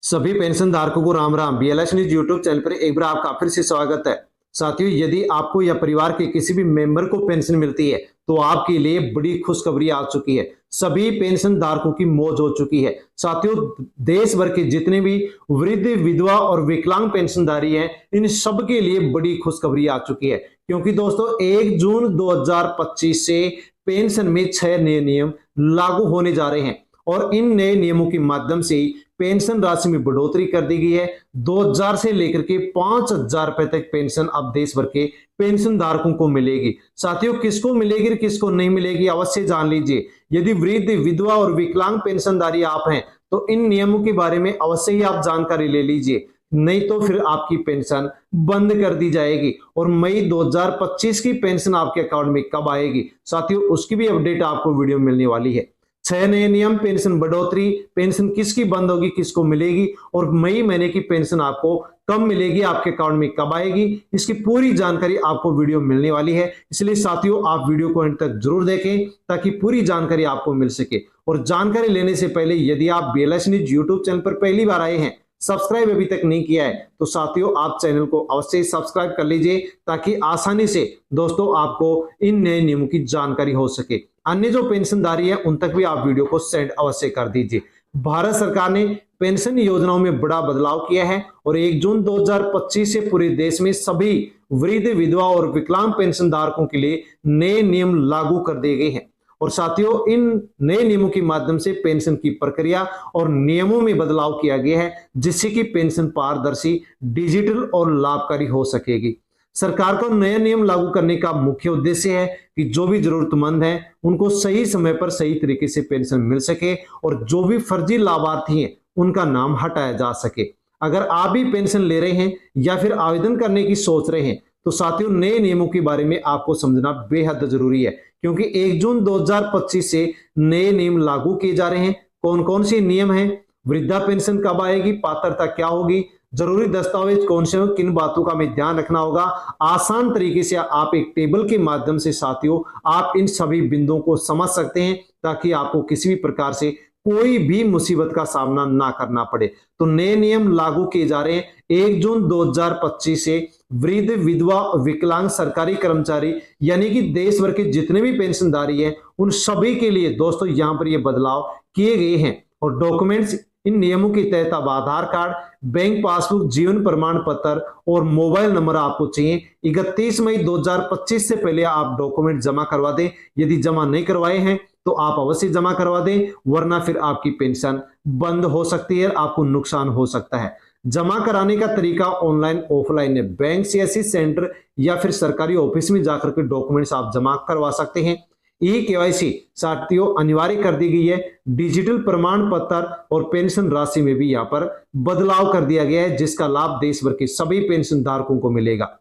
सभी पेंशन धारकों को Ram Ram. BLS news YouTube channel पर एक बार आपका फिर से स्वागत है। साथियों, यदि आपको या परिवार के किसी भी मेंबर को पेंशन मिलती है तो आपके लिए बड़ी खुशखबरी आ चुकी है। सभी पेंशन धारकों की मौज हो चुकी है। साथियों, देश भर के जितने भी वृद्ध, विधवा और विकलांग पेंशनधारी हैं, इन सब के लिए बड़ी खुशखबरी आ चुकी है। क्योंकि दोस्तों, 1 जून 2025 से पेंशन में 6 नए नियम लागू होने जा रहे हैं और इन नए नियमों के माध्यम से पेंशन राशि में बढ़ोतरी कर दी गई है। 2000 से लेकर के 5000 रुपए तक पेंशन अब देश भर के पेंशन धारकों को मिलेगी। साथियों, किसको मिलेगी किसको नहीं मिलेगी अवश्य जान लीजिए। यदि वृद्ध, विधवा और विकलांग पेंशनधारी आप हैं तो इन नियमों के बारे में अवश्य ही आप जानकारी ले लीजिए, नहीं तो फिर आपकी पेंशन बंद कर दी जाएगी। और मई 2025 की पेंशन आपके अकाउंट में कब आएगी साथियों, उसकी भी अपडेट आपको वीडियो में मिलने वाली है। 6 नए नियम, पेंशन बढ़ोतरी, पेंशन किसकी बंद होगी किसको मिलेगी और मई महीने की पेंशन आपको कब मिलेगी, आपके अकाउंट में कब आएगी, इसकी पूरी जानकारी आपको वीडियो मिलने वाली है। इसलिए साथियों, आप वीडियो को अंत तक जरूर देखें ताकि पूरी जानकारी आपको मिल सके। और जानकारी लेने से पहले यदि आप बीएलएस न्यूज यूट्यूब चैनल पर पहली बार आए हैं, सब्सक्राइब अभी तक नहीं किया है तो साथियों आप चैनल को अवश्य सब्सक्राइब कर लीजिए ताकि आसानी से दोस्तों आपको इन नए नियमों की जानकारी हो सके। अन्य जो पेंशनधारी है उन तक भी आप वीडियो को सेंड अवश्य कर दीजिए। भारत सरकार ने पेंशन योजनाओं में बड़ा बदलाव किया है और 1 जून 2025 से पूरे देश में सभी वृद्ध, विधवा और विकलांग पेंशन धारकों के लिए नए नियम लागू कर दिए गए हैं। और साथियों, इन नए नियमों के माध्यम से पेंशन की प्रक्रिया और नियमों में बदलाव किया गया है जिससे कि पेंशन पारदर्शी, डिजिटल और लाभकारी हो सकेगी। सरकार को नए नियम लागू करने का मुख्य उद्देश्य है कि जो भी जरूरतमंद हैं उनको सही समय पर सही तरीके से पेंशन मिल सके और जो भी फर्जी लाभार्थी हैं उनका नाम हटाया जा सके। अगर आप भी पेंशन ले रहे हैं या फिर आवेदन करने की सोच रहे हैं तो साथियों, नए नियमों के बारे में आपको समझना बेहद जरूरी है। क्योंकि 1 जून 2025 से नए नियम लागू किए जा रहे हैं। कौन कौन से नियम हैं, वृद्धा पेंशन कब आएगी, पात्रता क्या होगी, जरूरी दस्तावेज कौन से हो, किन बातों का हमें ध्यान रखना होगा, आसान तरीके से आप एक टेबल के माध्यम से साथियों आप इन सभी बिंदुओं को समझ सकते हैं ताकि आपको किसी भी प्रकार से कोई भी मुसीबत का सामना ना करना पड़े। तो नए नियम लागू किए जा रहे हैं 1 जून 2025 से। वृद्ध, विधवा, विकलांग सरकारी कर्मचारी यानी कि देश भर के जितने भी पेंशनधारी हैं उन सभी के लिए दोस्तों यहां पर ये बदलाव किए गए हैं। और डॉक्यूमेंट्स इन नियमों के तहत अब आधार कार्ड, बैंक पासबुक, जीवन प्रमाण पत्र और मोबाइल नंबर आपको चाहिए। 31 मई 2025 से पहले आप डॉक्यूमेंट जमा करवा दें। यदि जमा नहीं करवाए हैं तो आप अवश्य जमा करवा दें, वरना फिर आपकी पेंशन बंद हो सकती है, आपको नुकसान हो सकता है। जमा कराने का तरीका ऑनलाइन, ऑफलाइन है। बैंक, सीएससी सेंटर या फिर सरकारी ऑफिस में जाकर के डॉक्यूमेंट्स आप जमा करवा सकते हैं। ई केवाईसी साथियों अनिवार्य कर दी गई है। डिजिटल प्रमाण पत्र और पेंशन राशि में भी यहां पर बदलाव कर दिया गया है जिसका लाभ देश भर के सभी पेंशन धारकों को मिलेगा।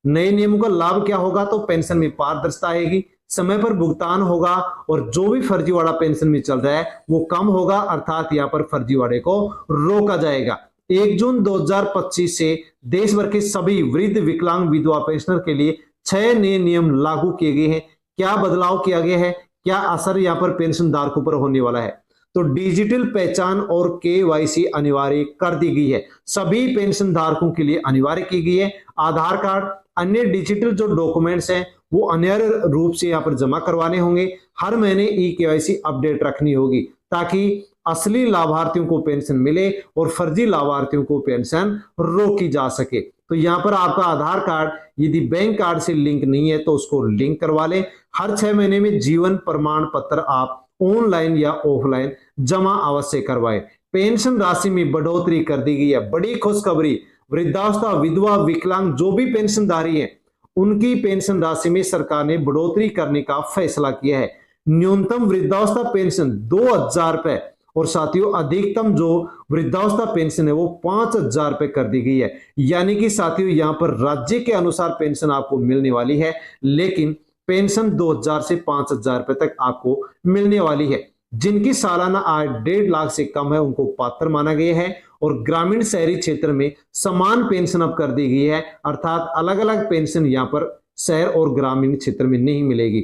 नए नियमों का लाभ क्या होगा, तो पेंशन में पारदर्शिता आएगी, समय पर भुगतान होगा और जो भी फर्जीवाड़ा पेंशन में चल रहा है वो कम होगा, अर्थात यहाँ पर फर्जीवाड़े को रोका जाएगा। 1 जून 2025 से देश भर के सभी वृद्ध, विकलांग, विधवा पेंशनर के लिए 6 नए नियम लागू किए गए हैं। क्या बदलाव किया गया है, क्या असर यहाँ पर पेंशन धारकों पर होने वाला है, तो डिजिटल पहचान और केवाईसी अनिवार्य कर दी गई है। सभी पेंशन धारकों के लिए अनिवार्य की गई है। आधार कार्ड, अन्य डिजिटल जो डॉक्यूमेंट्स हैं वो अनिवार्य रूप से यहाँ पर जमा करवाने होंगे। हर महीने ई केवाईसी अपडेट रखनी होगी ताकि असली लाभार्थियों को पेंशन मिले और फर्जी लाभार्थियों को पेंशन रोकी जा सके। तो यहाँ पर आपका आधार कार्ड यदि बैंक कार्ड से लिंक नहीं है तो उसको लिंक करवा लें। हर 6 महीने में जीवन प्रमाण पत्र आप ऑनलाइन या ऑफलाइन जमा अवश्य करवाएं। पेंशन राशि में बढ़ोतरी कर दी गई है। बड़ी खुशखबरी, वृद्धावस्था, विधवा, विकलांग जो भी पेंशनधारी हैं उनकी पेंशन राशि में सरकार ने बढ़ोतरी करने का फैसला किया है। न्यूनतम वृद्धावस्था पेंशन 2000 रुपए और साथियों अधिकतम जो वृद्धावस्था पेंशन है वो 5000 रुपए कर दी गई है। यानी कि साथियों यहाँ पर राज्य के अनुसार पेंशन आपको मिलने वाली है, लेकिन पेंशन 2000 से 5000 रुपए तक आपको मिलने वाली है। जिनकी सालाना आय 1.5 लाख से कम है उनको पात्र माना गया है। और ग्रामीण, शहरी क्षेत्र में समान पेंशन अब कर दी गई है, अर्थात अलग अलग पेंशन यहाँ पर शहर और ग्रामीण क्षेत्र में नहीं मिलेगी।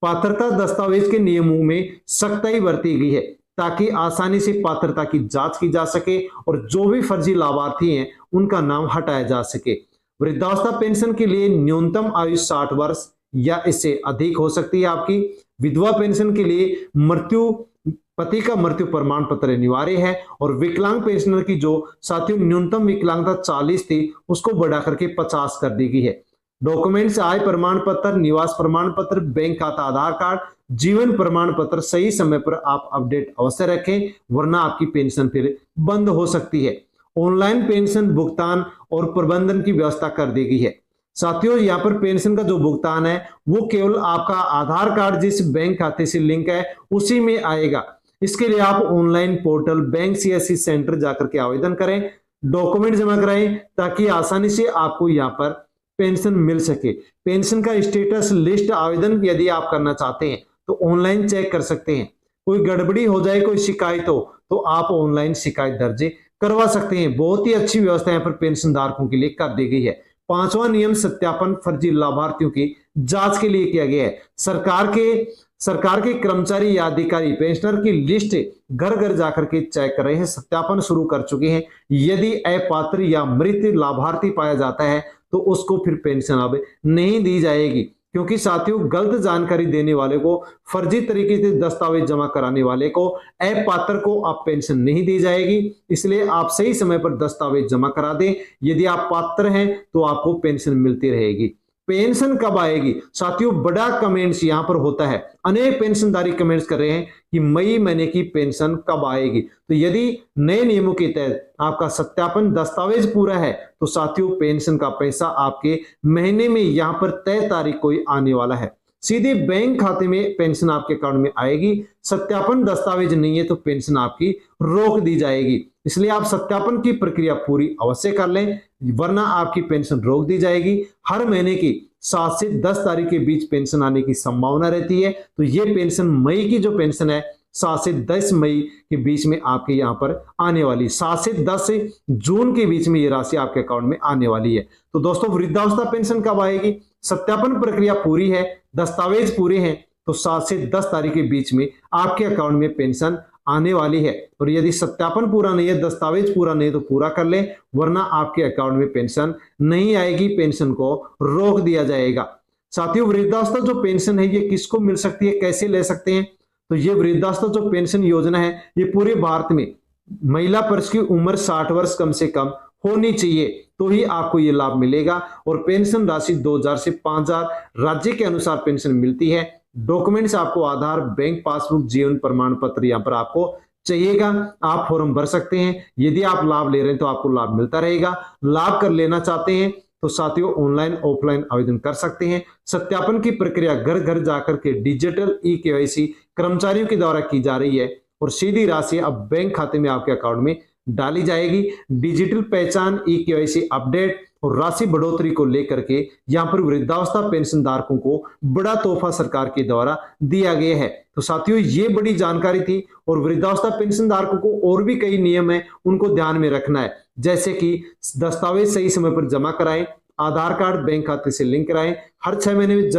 पात्रता दस्तावेज के नियमों में सख्ताई बरती गई है। ताकि आसानी से पात्रता की जांच की जा सके और जो भी फर्जी लाभार्थी हैं उनका नाम हटाया जा सके। वृद्धावस्था पेंशन के लिए न्यूनतम आयु 60 वर्ष या इससे अधिक हो सकती है आपकी। विधवा पेंशन के लिए पति का मृत्यु प्रमाण पत्र अनिवार्य है। और विकलांग पेंशनर की जो साथियों न्यूनतम विकलांगता 40 थी उसको बढ़ा करके 50 कर दी गई है। डॉक्यूमेंट्स आय प्रमाण पत्र, निवास प्रमाण पत्र, बैंक खाता आधार कार्ड, जीवन प्रमाण पत्र सही समय पर आप अपडेट अवश्य रखें, वरना आपकी पेंशन फिर बंद हो सकती है। ऑनलाइन पेंशन भुगतान और प्रबंधन की व्यवस्था कर दी गई है। साथियों यहाँ पर पेंशन का जो भुगतान है वो केवल आपका आधार कार्ड जिस बैंक खाते से लिंक है उसी में आएगा। इसके लिए आप online portal bank CSC centre जाकर के आवेदन करें, डॉक्यूमेंट जमा कराएं ताकि आसानी से आपको यहाँ पर पेंशन मिल सके। पेंशन का स्टेटस लिस्ट आवेदन यदि आप करना चाहते हैं तो ऑनलाइन चेक कर सकते हैं। कोई गड़बड़ी हो जाए, कोई शिकायत हो तो आप ऑनलाइन शिकायत दर्ज करवा सकते हैं। बहुत ही अच्छी व्यवस्था यहाँ पर पेंशन धारकों के लिए कर दी गई है। 5वां नियम सत्यापन फर्जी लाभार्थियों की जांच के लिए किया गया है। सरकार के कर्मचारी या अधिकारी पेंशनर की लिस्ट घर घर जाकर के चेक कर रहे हैं, सत्यापन शुरू कर चुके हैं। यदि अपात्र या मृत लाभार्थी पाया जाता है तो उसको फिर पेंशन अब नहीं दी जाएगी, क्योंकि साथियों गलत जानकारी देने वाले को, फर्जी तरीके से दस्तावेज जमा कराने वाले को, अपात्र को अब पेंशन नहीं दी जाएगी। इसलिए आप सही समय पर दस्तावेज जमा करा दें। यदि आप पात्र हैं तो आपको पेंशन मिलती रहेगी। पेंशन कब आएगी साथियों, बड़ा कमेंट्स यहां पर होता है। अनेक पेंशनधारी कमेंट्स कर रहे हैं कि मई महीने की पेंशन कब आएगी। तो यदि नए नियमों के तहत आपका सत्यापन दस्तावेज पूरा है तो साथियों पेंशन का पैसा आपके महीने में यहां पर तय तारीख को ही आने वाला है। सीधे बैंक खाते में पेंशन आपके अकाउंट में आएगी। सत्यापन दस्तावेज नहीं है तो पेंशन आपकी रोक दी जाएगी। इसलिए आप सत्यापन की प्रक्रिया पूरी अवश्य कर लें, वरना आपकी पेंशन रोक दी जाएगी। हर महीने की 7 से 10 तारीख के बीच पेंशन आने की संभावना रहती है। तो ये पेंशन मई की जो पेंशन है 7 से 10 मई के बीच में आपके यहाँ पर आने वाली, 7 से 10 जून के बीच में ये राशि आपके अकाउंट में आने वाली है। तो दोस्तों वृद्धावस्था पेंशन कब आएगी, सत्यापन प्रक्रिया पूरी है, दस्तावेज पूरे हैं तो 7 से 10 तारीख के बीच में आपके अकाउंट में पेंशन आने वाली है। और यदि सत्यापन पूरा नहीं है, दस्तावेज पूरा नहीं तो पूरा कर लें, वरना आपके अकाउंट में पेंशन नहीं आएगी, पेंशन को रोक दिया जाएगा। साथियों वृद्धावस्था जो पेंशन है ये किसको मिल सकती है, कैसे ले सकते हैं, तो ये वृद्धावस्था जो पेंशन योजना है ये पूरे भारत में महिला पुरुष की उम्र 60 वर्ष कम से कम होनी चाहिए तो ही आपको ये लाभ मिलेगा। और पेंशन राशि 2000 से 5000 राज्य के अनुसार पेंशन मिलती है। डॉक्यूमेंट्स आपको आधार, बैंक पासबुक, जीवन प्रमाण पत्र यहाँ पर आपको चाहिएगा। आप फॉर्म भर सकते हैं। यदि आप लाभ ले रहे हैं तो आपको लाभ मिलता रहेगा। लाभ कर लेना चाहते हैं तो साथियों ऑनलाइन ऑफलाइन आवेदन कर सकते हैं। सत्यापन की प्रक्रिया घर घर जाकर के डिजिटल ई-केवाईसी कर्मचारियों के द्वारा की जा रही है और सीधी राशि अब बैंक खाते में आपके अकाउंट में डाली जाएगी। डिजिटल पहचान, ई-केवाईसी अपडेट और राशि बढ़ोतरी को लेकर के यहाँ पर वृद्धावस्था पेंशन धारकों को बड़ा तोहफा सरकार के द्वारा दिया गया है। तो साथियों ये बड़ी जानकारी थी। और वृद्धावस्था पेंशन धारकों को और भी कई नियम है उनको ध्यान में रखना है, जैसे कि दस्तावेज सही समय पर जमा कराएं, आधार कार्ड बैंक खाते से लिंक कराएं, हर 6 महीने में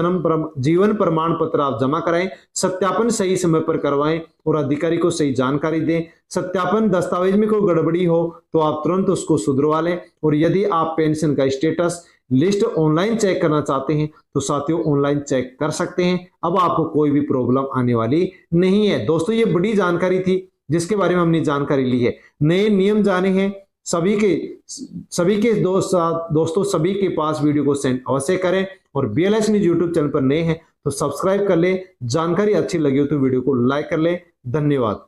जीवन प्रमाण पत्र आप जमा कराएं, सत्यापन सही समय पर करवाएं और अधिकारी को सही जानकारी दें। सत्यापन दस्तावेज में कोई गड़बड़ी हो तो आप तुरंत उसको सुधरवा लें। और यदि आप पेंशन का स्टेटस लिस्ट ऑनलाइन चेक करना चाहते हैं तो साथियों ऑनलाइन चेक कर सकते हैं। अब आपको कोई भी प्रॉब्लम आने वाली नहीं है। दोस्तों ये बड़ी जानकारी थी जिसके बारे में हमने जानकारी ली है। नए नियम जाने हैं सभी के दोस्तों सभी के पास वीडियो को सेंड अवश्य करें। और BLS न्यूज यूट्यूब चैनल पर नए हैं तो सब्सक्राइब कर लें। जानकारी अच्छी लगी हो तो वीडियो को लाइक कर लें। धन्यवाद।